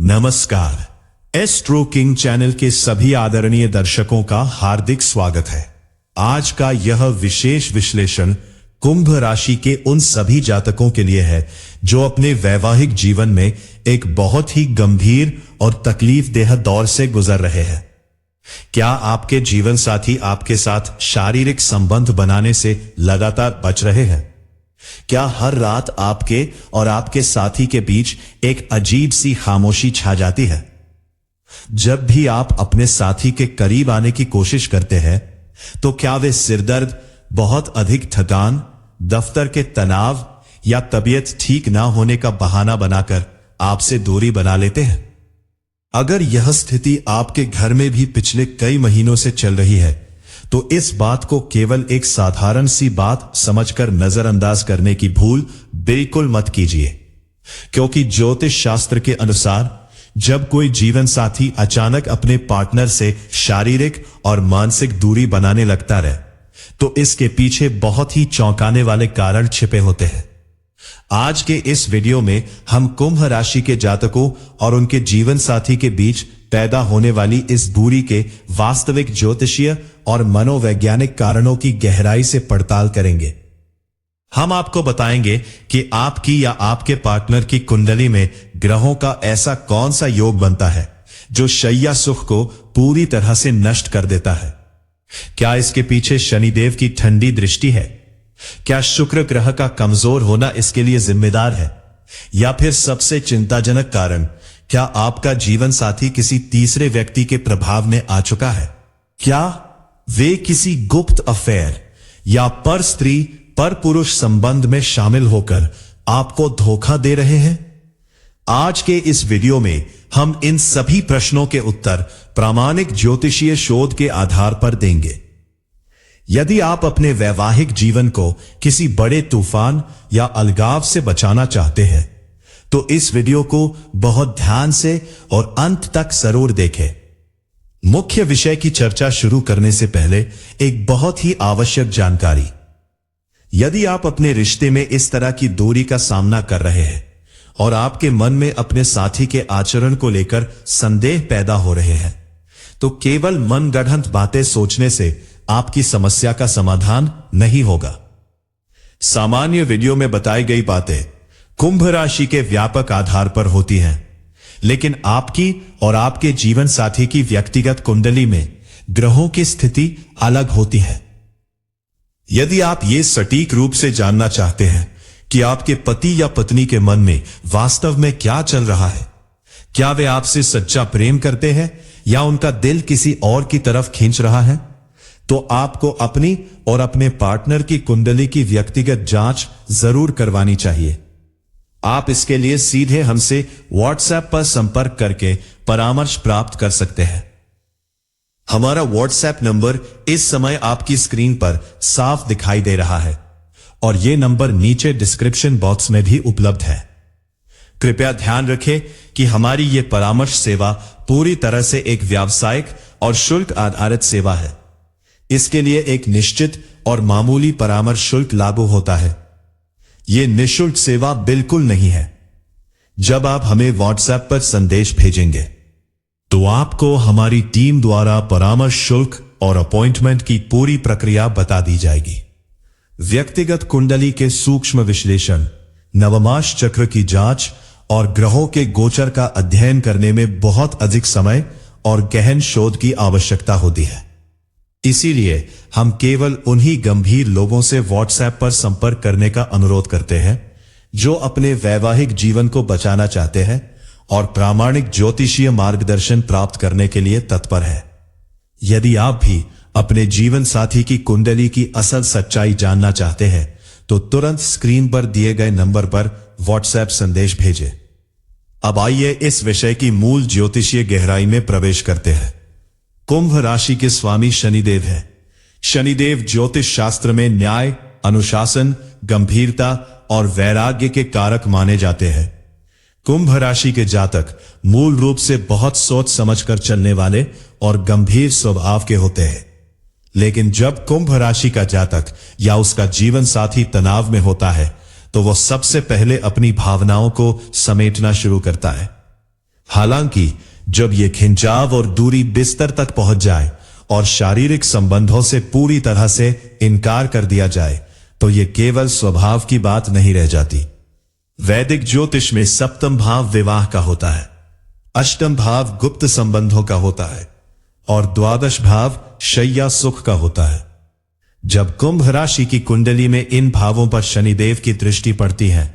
नमस्कार। Astro king channel के सभी आदरणीय दर्शकों का हार्दिक स्वागत है। आज का यह विशेष विश्लेषण कुंभ राशि के उन सभी जातकों के लिए है जो अपने वैवाहिक जीवन में एक बहुत ही गंभीर और तकलीफदेह दौर से गुजर रहे हैं। क्या आपके जीवन साथी आपके साथ शारीरिक संबंध बनाने से लगातार बच रहे हैं? क्या हर रात आपके और आपके साथी के बीच एक अजीब सी खामोशी छा जाती है? जब भी आप अपने साथी के करीब आने की कोशिश करते हैं तो क्या वे सिरदर्द, बहुत अधिक थकान, दफ्तर के तनाव या तबीयत ठीक ना होने का बहाना बनाकर आपसे दूरी बना लेते हैं? अगर यह स्थिति आपके घर में भी पिछले कई महीनों से चल रही है तो इस बात को केवल एक साधारण सी बात समझकर नजरअंदाज करने की भूल बिल्कुल मत कीजिए, क्योंकि ज्योतिष शास्त्र के अनुसार जब कोई जीवन साथी अचानक अपने पार्टनर से शारीरिक और मानसिक दूरी बनाने लगता है तो इसके पीछे बहुत ही चौंकाने वाले कारण छिपे होते हैं। आज के इस वीडियो में हम कुंभ राशि के जातकों और उनके जीवन साथी के बीच पैदा होने वाली इस दूरी के वास्तविक ज्योतिषीय और मनोवैज्ञानिक कारणों की गहराई से पड़ताल करेंगे। हम आपको बताएंगे कि आपकी या आपके पार्टनर की कुंडली में ग्रहों का ऐसा कौन सा योग बनता है जो शैया सुख को पूरी तरह से नष्ट कर देता है। क्या इसके पीछे शनिदेव की ठंडी दृष्टि है? क्या शुक्र ग्रह का कमजोर होना इसके लिए जिम्मेदार है? या फिर सबसे चिंताजनक कारण, क्या आपका जीवन साथी किसी तीसरे व्यक्ति के प्रभाव में आ चुका है? क्या वे किसी गुप्त अफेयर या पर स्त्री पर पुरुष संबंध में शामिल होकर आपको धोखा दे रहे हैं? आज के इस वीडियो में हम इन सभी प्रश्नों के उत्तर प्रामाणिक ज्योतिषीय शोध के आधार पर देंगे। यदि आप अपने वैवाहिक जीवन को किसी बड़े तूफान या अलगाव से बचाना चाहते हैं तो इस वीडियो को बहुत ध्यान से और अंत तक जरूर देखें। मुख्य विषय की चर्चा शुरू करने से पहले एक बहुत ही आवश्यक जानकारी। यदि आप अपने रिश्ते में इस तरह की दूरी का सामना कर रहे हैं और आपके मन में अपने साथी के आचरण को लेकर संदेह पैदा हो रहे हैं तो केवल मनगढ़ंत बातें सोचने से आपकी समस्या का समाधान नहीं होगा। सामान्य वीडियो में बताई गई बातें कुंभ राशि के व्यापक आधार पर होती हैं, लेकिन आपकी और आपके जीवन साथी की व्यक्तिगत कुंडली में ग्रहों की स्थिति अलग होती है। यदि आप ये सटीक रूप से जानना चाहते हैं कि आपके पति या पत्नी के मन में वास्तव में क्या चल रहा है, क्या वे आपसे सच्चा प्रेम करते हैं या उनका दिल किसी और की तरफ खींच रहा है, तो आपको अपनी और अपने पार्टनर की कुंडली की व्यक्तिगत जांच जरूर करवानी चाहिए। आप इसके लिए सीधे हमसे व्हाट्सएप पर संपर्क करके परामर्श प्राप्त कर सकते हैं। हमारा व्हाट्सएप नंबर इस समय आपकी स्क्रीन पर साफ दिखाई दे रहा है और यह नंबर नीचे डिस्क्रिप्शन बॉक्स में भी उपलब्ध है। कृपया ध्यान रखें कि हमारी यह परामर्श सेवा पूरी तरह से एक व्यावसायिक और शुल्क आधारित सेवा है। इसके लिए एक निश्चित और मामूली परामर्श शुल्क लागू होता है। यह निःशुल्क सेवा बिल्कुल नहीं है। जब आप हमें व्हाट्सएप पर संदेश भेजेंगे तो आपको हमारी टीम द्वारा परामर्श शुल्क और अपॉइंटमेंट की पूरी प्रक्रिया बता दी जाएगी। व्यक्तिगत कुंडली के सूक्ष्म विश्लेषण, नवमास चक्र की जांच और ग्रहों के गोचर का अध्ययन करने में बहुत अधिक समय और गहन शोध की आवश्यकता होती है। इसीलिए हम केवल उन्हीं गंभीर लोगों से व्हाट्सएप पर संपर्क करने का अनुरोध करते हैं जो अपने वैवाहिक जीवन को बचाना चाहते हैं और प्रामाणिक ज्योतिषीय मार्गदर्शन प्राप्त करने के लिए तत्पर है। यदि आप भी अपने जीवन साथी की कुंडली की असल सच्चाई जानना चाहते हैं तो तुरंत स्क्रीन पर दिए गए नंबर पर व्हाट्सएप संदेश भेजें। अब आइए इस विषय की मूल ज्योतिषीय गहराई में प्रवेश करते हैं। कुंभ राशि के स्वामी शनिदेव है। शनिदेव ज्योतिष शास्त्र में न्याय, अनुशासन, गंभीरता और वैराग्य के कारक माने जाते हैं। कुंभ राशि के जातक मूल रूप से बहुत सोच समझकर चलने वाले और गंभीर स्वभाव के होते हैं, लेकिन जब कुंभ राशि का जातक या उसका जीवन साथी तनाव में होता है तो वह सबसे पहले अपनी भावनाओं को समेटना शुरू करता है। हालांकि जब ये खिंचाव और दूरी बिस्तर तक पहुंच जाए और शारीरिक संबंधों से पूरी तरह से इनकार कर दिया जाए तो ये केवल स्वभाव की बात नहीं रह जाती। वैदिक ज्योतिष में सप्तम भाव विवाह का होता है, अष्टम भाव गुप्त संबंधों का होता है और द्वादश भाव शय्या सुख का होता है। जब कुंभ राशि की कुंडली में इन भावों पर शनिदेव की दृष्टि पड़ती है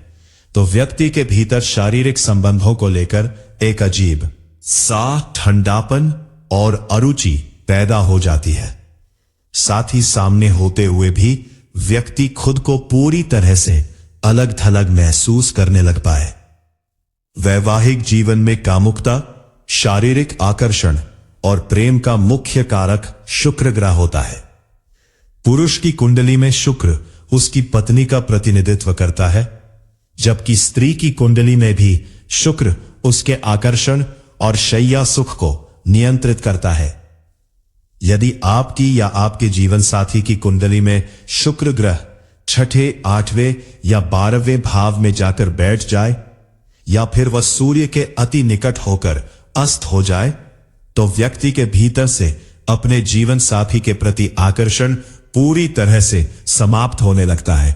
तो व्यक्ति के भीतर शारीरिक संबंधों को लेकर एक अजीब सा ठंडापन और अरुचि पैदा हो जाती है। साथ ही सामने होते हुए भी व्यक्ति खुद को पूरी तरह से अलग थलग महसूस करने लग पाए। वैवाहिक जीवन में कामुकता, शारीरिक आकर्षण और प्रेम का मुख्य कारक शुक्र ग्रह होता है। पुरुष की कुंडली में शुक्र उसकी पत्नी का प्रतिनिधित्व करता है, जबकि स्त्री की कुंडली में भी शुक्र उसके आकर्षण और शय्या सुख को नियंत्रित करता है। यदि आपकी या आपके जीवन साथी की कुंडली में शुक्र ग्रह छठे, आठवें या 12वें भाव में जाकर बैठ जाए या फिर वह सूर्य के अति निकट होकर अस्त हो जाए तो व्यक्ति के भीतर से अपने जीवन साथी के प्रति आकर्षण पूरी तरह से समाप्त होने लगता है।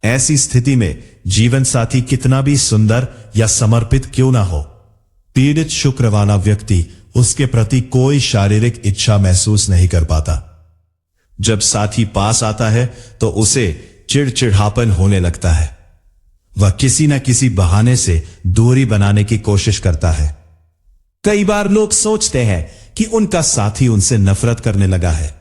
ऐसी स्थिति में जीवन साथी कितना भी सुंदर या समर्पित क्यों ना हो, पीड़ित शुक्र वाला व्यक्ति उसके प्रति कोई शारीरिक इच्छा महसूस नहीं कर पाता। जब साथी पास आता है तो उसे चिड़चिड़ापन होने लगता है। वह किसी न किसी बहाने से दूरी बनाने की कोशिश करता है। कई बार लोग सोचते हैं कि उनका साथी उनसे नफरत करने लगा है,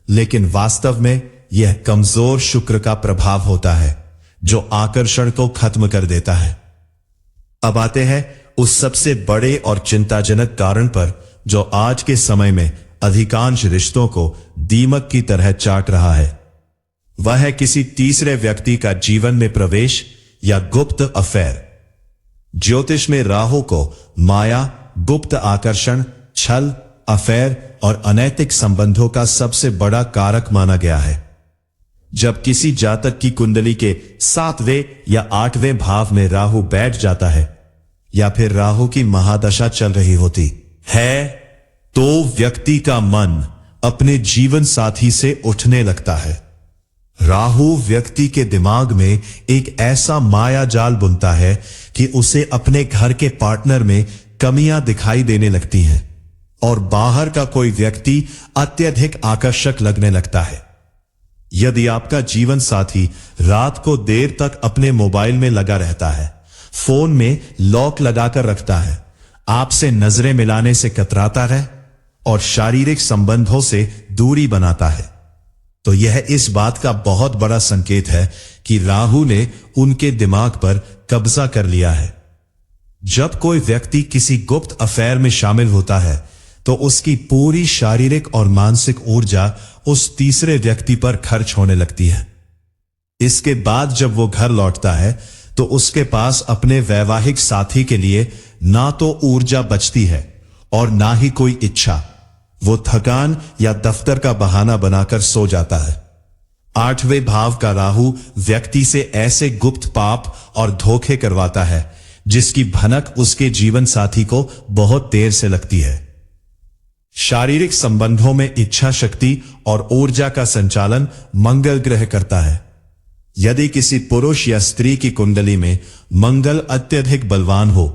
लेकिन वास्तव में यह कमजोर शुक्र का प्रभाव होता है जो आकर्षण को खत्म कर देता है। अब आते हैं उस सबसे बड़े और चिंताजनक कारण पर जो आज के समय में अधिकांश रिश्तों को दीमक की तरह चाट रहा है। वह है किसी तीसरे व्यक्ति का जीवन में प्रवेश या गुप्त अफेयर। ज्योतिष में राहु को माया, गुप्त आकर्षण, छल, अफेयर और अनैतिक संबंधों का सबसे बड़ा कारक माना गया है। जब किसी जातक की कुंडली के 7वें या 8वें भाव में राहु बैठ जाता है या फिर राहु की महादशा चल रही होती है तो व्यक्ति का मन अपने जीवन साथी से उठने लगता है। राहु व्यक्ति के दिमाग में एक ऐसा माया जाल बुनता है कि उसे अपने घर के पार्टनर में कमियां दिखाई देने लगती हैं और बाहर का कोई व्यक्ति अत्यधिक आकर्षक लगने लगता है। यदि आपका जीवन साथी रात को देर तक अपने मोबाइल में लगा रहता है, फोन में लॉक लगाकर रखता है, आपसे नजरें मिलाने से कतराता है और शारीरिक संबंधों से दूरी बनाता है, तो यह इस बात का बहुत बड़ा संकेत है कि राहु ने उनके दिमाग पर कब्जा कर लिया है। जब कोई व्यक्ति किसी गुप्त अफेयर में शामिल होता है तो उसकी पूरी शारीरिक और मानसिक ऊर्जा उस तीसरे व्यक्ति पर खर्च होने लगती है। इसके बाद जब वो घर लौटता है तो उसके पास अपने वैवाहिक साथी के लिए ना तो ऊर्जा बचती है और ना ही कोई इच्छा। वो थकान या दफ्तर का बहाना बनाकर सो जाता है। 8वें भाव का राहु व्यक्ति से ऐसे गुप्त पाप और धोखे करवाता है जिसकी भनक उसके जीवन साथी को बहुत देर से लगती है। शारीरिक संबंधों में इच्छा शक्ति और ऊर्जा का संचालन मंगल ग्रह करता है। यदि किसी पुरुष या स्त्री की कुंडली में मंगल अत्यधिक बलवान हो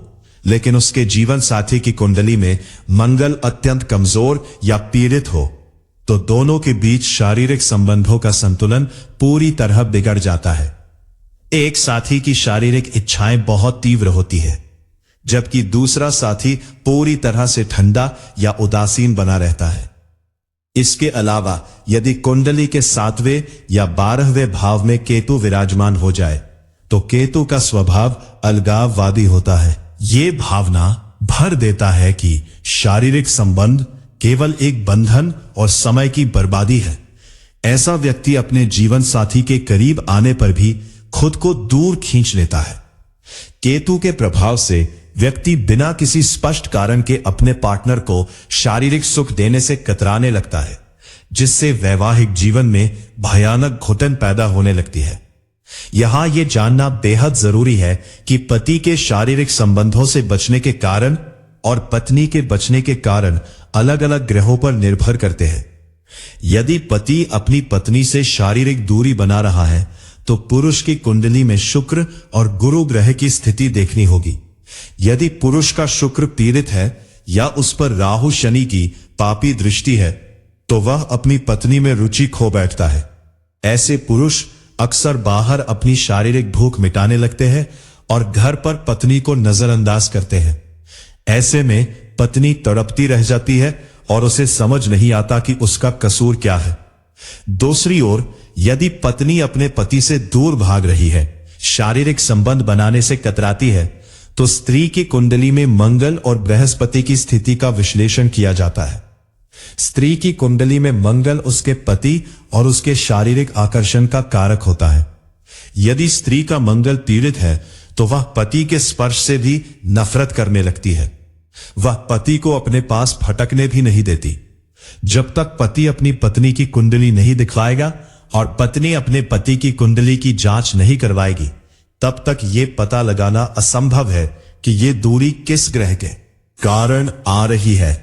लेकिन उसके जीवन साथी की कुंडली में मंगल अत्यंत कमजोर या पीड़ित हो तो दोनों के बीच शारीरिक संबंधों का संतुलन पूरी तरह बिगड़ जाता है। एक साथी की शारीरिक इच्छाएं बहुत तीव्र होती है जबकि दूसरा साथी पूरी तरह से ठंडा या उदासीन बना रहता है। इसके अलावा यदि कुंडली के 7वें या 12वें भाव में केतु विराजमान हो जाए तो केतु का स्वभाव अलगाववादी होता है। ये भावना भर देता है कि शारीरिक संबंध केवल एक बंधन और समय की बर्बादी है। ऐसा व्यक्ति अपने जीवन साथी के करीब आने पर भी खुद को दूर खींच लेता है। केतु के प्रभाव से व्यक्ति बिना किसी स्पष्ट कारण के अपने पार्टनर को शारीरिक सुख देने से कतराने लगता है, जिससे वैवाहिक जीवन में भयानक घुटन पैदा होने लगती है। यहां यह जानना बेहद जरूरी है कि पति के शारीरिक संबंधों से बचने के कारण और पत्नी के बचने के कारण अलग अलग ग्रहों पर निर्भर करते हैं। यदि पति अपनी पत्नी से शारीरिक दूरी बना रहा है तो पुरुष की कुंडली में शुक्र और गुरु ग्रह की स्थिति देखनी होगी। यदि पुरुष का शुक्र पीड़ित है या उस पर राहु शनि की पापी दृष्टि है तो वह अपनी पत्नी में रुचि खो बैठता है। ऐसे पुरुष अक्सर बाहर अपनी शारीरिक भूख मिटाने लगते हैं और घर पर पत्नी को नजरअंदाज करते हैं। ऐसे में पत्नी तड़पती रह जाती है और उसे समझ नहीं आता कि उसका कसूर क्या है। दूसरी ओर यदि पत्नी अपने पति से दूर भाग रही है, शारीरिक संबंध बनाने से कतराती है, तो स्त्री की कुंडली में मंगल और बृहस्पति की स्थिति का विश्लेषण किया जाता है। स्त्री की कुंडली में मंगल उसके पति और उसके शारीरिक आकर्षण का कारक होता है। यदि स्त्री का मंगल पीड़ित है तो वह पति के स्पर्श से भी नफरत करने लगती है। वह पति को अपने पास फटकने भी नहीं देती। जब तक पति अपनी पत्नी की कुंडली नहीं दिखवाएगा और पत्नी अपने पति की कुंडली की जांच नहीं करवाएगी, तब तक यह पता लगाना असंभव है कि यह दूरी किस ग्रह के कारण आ रही है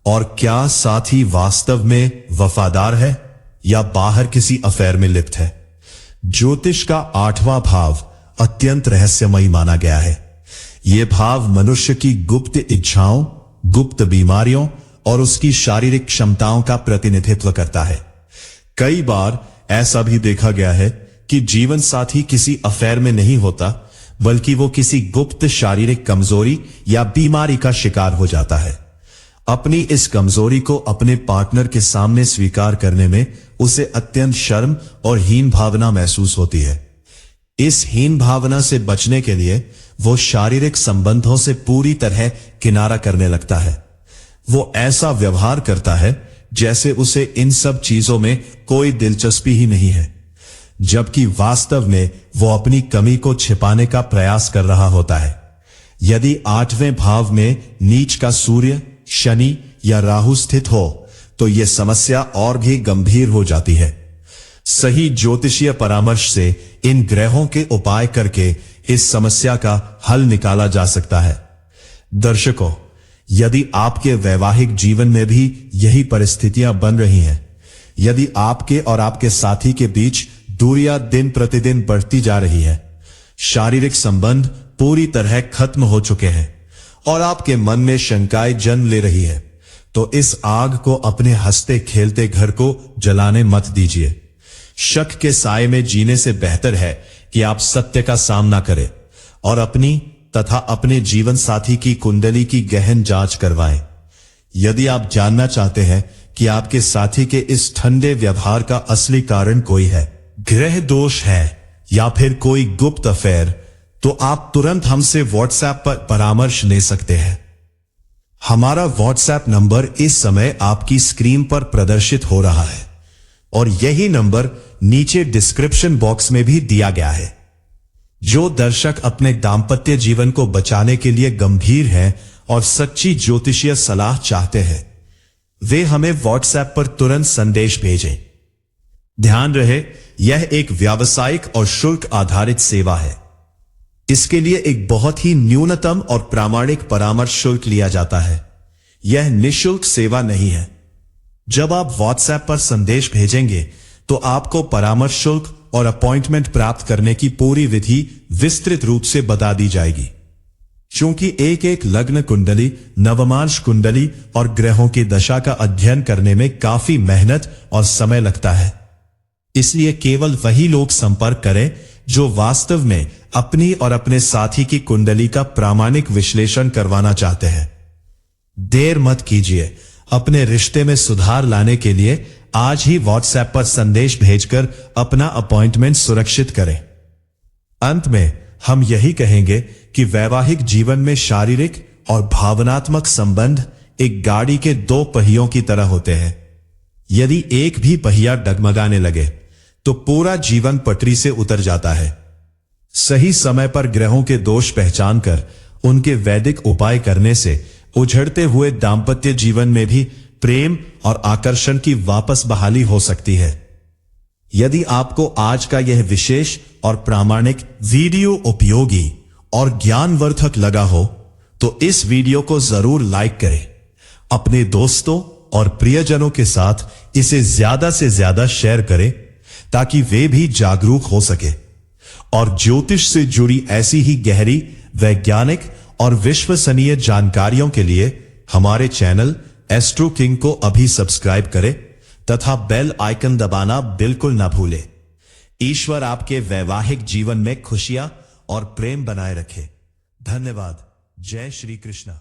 और क्या साथी वास्तव में वफादार है या बाहर किसी अफेयर में लिप्त है। ज्योतिष का 8वां भाव अत्यंत रहस्यमयी माना गया है। यह भाव मनुष्य की गुप्त इच्छाओं, गुप्त बीमारियों और उसकी शारीरिक क्षमताओं का प्रतिनिधित्व करता है। कई बार ऐसा भी देखा गया है कि जीवन साथी किसी अफेयर में नहीं होता, बल्कि वो किसी गुप्त शारीरिक कमजोरी या बीमारी का शिकार हो जाता है। अपनी इस कमजोरी को अपने पार्टनर के सामने स्वीकार करने में उसे अत्यंत शर्म और हीन भावना महसूस होती है। इस हीन भावना से बचने के लिए वो शारीरिक संबंधों से पूरी तरह किनारा करने लगता है। वो ऐसा व्यवहार करता है जैसे उसे इन सब चीजों में कोई दिलचस्पी ही नहीं है, जबकि वास्तव में वो अपनी कमी को छिपाने का प्रयास कर रहा होता है। यदि 8वें भाव में नीच का सूर्य, शनि या राहु स्थित हो तो यह समस्या और भी गंभीर हो जाती है। सही ज्योतिषीय परामर्श से इन ग्रहों के उपाय करके इस समस्या का हल निकाला जा सकता है। दर्शकों, यदि आपके वैवाहिक जीवन में भी यही परिस्थितियां बन रही हैं, यदि आपके और आपके साथी के बीच दूरियां दिन प्रतिदिन बढ़ती जा रही है, शारीरिक संबंध पूरी तरह खत्म हो चुके हैं और आपके मन में शंकाएं जन्म ले रही है, तो इस आग को अपने हंसते खेलते घर को जलाने मत दीजिए। शक के साए में जीने से बेहतर है कि आप सत्य का सामना करें और अपनी तथा अपने जीवन साथी की कुंडली की गहन जांच करवाएं। यदि आप जानना चाहते हैं कि आपके साथी के इस ठंडे व्यवहार का असली कारण कोई है, ग्रह दोष है या फिर कोई गुप्त अफेयर, तो आप तुरंत हमसे व्हाट्सएप पर परामर्श ले सकते हैं। हमारा व्हाट्सएप नंबर इस समय आपकी स्क्रीन पर प्रदर्शित हो रहा है और यही नंबर नीचे डिस्क्रिप्शन बॉक्स में भी दिया गया है। जो दर्शक अपने दाम्पत्य जीवन को बचाने के लिए गंभीर हैं और सच्ची ज्योतिषीय सलाह चाहते हैं, वे हमें व्हाट्सएप पर तुरंत संदेश भेजें। ध्यान रहे, यह एक व्यावसायिक और शुल्क आधारित सेवा है। इसके लिए एक बहुत ही न्यूनतम और प्रामाणिक परामर्श शुल्क लिया जाता है। यह निःशुल्क सेवा नहीं है। जब आप व्हाट्सएप पर संदेश भेजेंगे तो आपको परामर्श शुल्क और अपॉइंटमेंट प्राप्त करने की पूरी विधि विस्तृत रूप से बता दी जाएगी। क्योंकि एक एक लग्न कुंडली, नवमांश कुंडली और ग्रहों की दशा का अध्ययन करने में काफी मेहनत और समय लगता है, इसलिए केवल वही लोग संपर्क करें जो वास्तव में अपनी और अपने साथी की कुंडली का प्रामाणिक विश्लेषण करवाना चाहते हैं। देर मत कीजिए। अपने रिश्ते में सुधार लाने के लिए आज ही व्हाट्सएप पर संदेश भेजकर अपना अपॉइंटमेंट सुरक्षित करें। अंत में हम यही कहेंगे कि वैवाहिक जीवन में शारीरिक और भावनात्मक संबंध एक गाड़ी के 2 पहियों की तरह होते हैं। यदि एक भी पहिया डगमगाने लगे तो पूरा जीवन पटरी से उतर जाता है। सही समय पर ग्रहों के दोष पहचान कर उनके वैदिक उपाय करने से उझड़ते हुए दाम्पत्य जीवन में भी प्रेम और आकर्षण की वापस बहाली हो सकती है। यदि आपको आज का यह विशेष और प्रामाणिक वीडियो उपयोगी और ज्ञानवर्धक लगा हो तो इस वीडियो को जरूर लाइक करें, अपने दोस्तों और प्रियजनों के साथ इसे ज्यादा से ज्यादा शेयर करें ताकि वे भी जागरूक हो सके और ज्योतिष से जुड़ी ऐसी ही गहरी वैज्ञानिक और विश्वसनीय जानकारियों के लिए हमारे चैनल एस्ट्रो किंग को अभी सब्सक्राइब करें तथा बेल आइकन दबाना बिल्कुल ना भूलें। ईश्वर आपके वैवाहिक जीवन में खुशियां और प्रेम बनाए रखे। धन्यवाद। जय श्री कृष्ण।